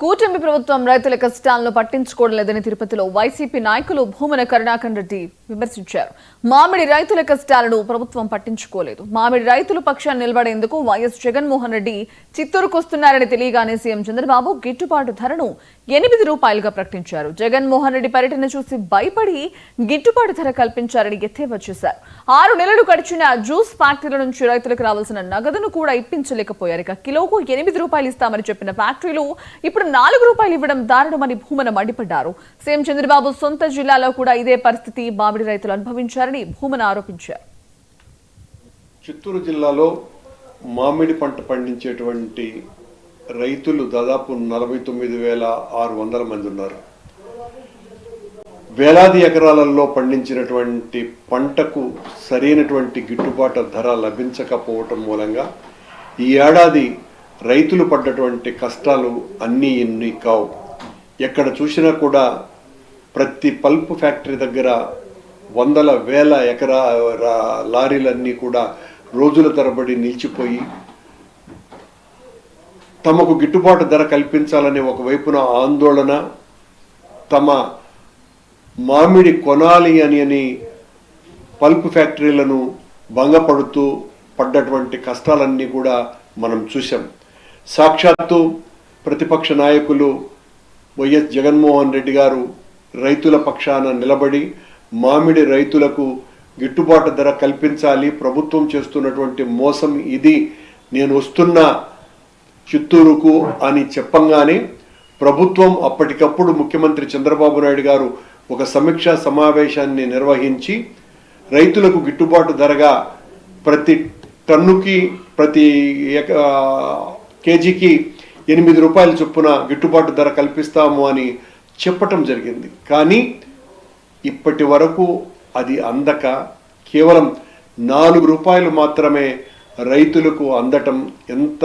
కూటమి ప్రభుత్వం రైతుల కష్టాలను పట్టించుకోవడం లేదని తిరుపతిలో వైసీపీ నాయకులు భూమన కరుణాకర్ రెడ్డి విమర్శించారు. మామిడి రైతుల కష్టాలను ప్రభుత్వం పట్టించుకోలేదు. మామిడి రైతుల పక్షాన్ని నిలబడేందుకు వైఎస్ జగన్మోహన్ రెడ్డి చిత్తూరుకు వస్తున్నారని తెలియగానే సీఎం చంద్రబాబు గిట్టుబాటు ధరను ₹8గా ప్రకటించారు. జగన్మోహన్ రెడ్డి పర్యటన చూసి భయపడి గిట్టుబాటు ధర కల్పించారని ఎద్దేవా చేశారు. 6 నెలలు గడిచిన జ్యూస్ ఫ్యాక్టరీల నుంచి రైతులకు రావాల్సిన నగదును కూడా ఇప్పించలేకపోయారు. ఇక కిలోకు ₹8 ఇస్తామని చెప్పిన ఫ్యాక్టరీలు ఇప్పుడు ₹4 ఇవ్వడం దారుణమని భూమన మండిపడ్డారు. సీఎం చంద్రబాబు సొంత జిల్లాలో కూడా ఇదే పరిస్థితి మామిడి రైతులు అనుభవించారని భూమన ఆరోపించారు. చిత్తూరు జిల్లాలో మామిడి పంట పండించేటువంటి రైతులు దాదాపు 49,600 మంది ఉన్నారు. వేలాది ఎకరాలలో పండించినటువంటి పంటకు సరైనటువంటి గిట్టుబాటు ధర లభించకపోవటం మూలంగా ఈ ఏడాది రైతులు పడ్డటువంటి కష్టాలు అన్నీ ఇన్ని కావు. ఎక్కడ చూసినా కూడా ప్రతి పల్ప్ ఫ్యాక్టరీ దగ్గర వందల వేల లారీలన్నీ కూడా రోజుల తరబడి నిలిచిపోయి తమకు గిట్టుబాటు ధర కల్పించాలనే ఒకవైపున ఆందోళన, తమ మామిడి కొనాలి అని పల్ప్ ఫ్యాక్టరీలను భంగపడుతూ పడ్డటువంటి కష్టాలన్నీ కూడా మనం చూసాం. సాక్షాత్తు ప్రతిపక్ష నాయకులు వైఎస్ జగన్మోహన్ రెడ్డి గారు రైతుల పక్షాన నిలబడి మామిడి రైతులకు గిట్టుబాటు ధర కల్పించాలి, ప్రభుత్వం చేస్తున్నటువంటి మోసం ఇది, నేను వస్తున్నా చిత్తూరుకు అని చెప్పంగానే ప్రభుత్వం అప్పటికప్పుడు ముఖ్యమంత్రి చంద్రబాబు నాయుడు గారు ఒక సమీక్షా సమావేశాన్ని నిర్వహించి రైతులకు గిట్టుబాటు ధరగా ప్రతి టన్నుకి ప్రతి కేజీకి ₹8 చొప్పున గిట్టుబాటు ధర కల్పిస్తాము అని చెప్పటం జరిగింది. కానీ ఇప్పటి వరకు అది అందక కేవలం ₹4 మాత్రమే రైతులకు అందటం ఎంత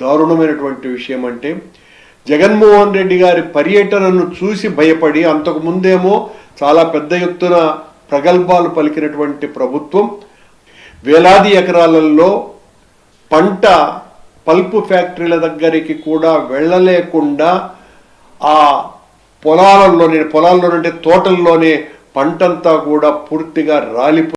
దారుణమైనటువంటి విషయం అంటే, జగన్మోహన్ రెడ్డి గారి పర్యటనను చూసి భయపడి అంతకు ముందేమో చాలా పెద్ద ఎత్తున ప్రగల్భాలు పలికినటువంటి ప్రభుత్వం వేలాది ఎకరాలలో పంట పల్పు ఫ్యాక్టరీల దగ్గరికి కూడా వెళ్ళలేకుండా ఆ పొలాల్లోనే తోటల్లోనే పంటంతా కూడా పూర్తిగా రాలిపోయి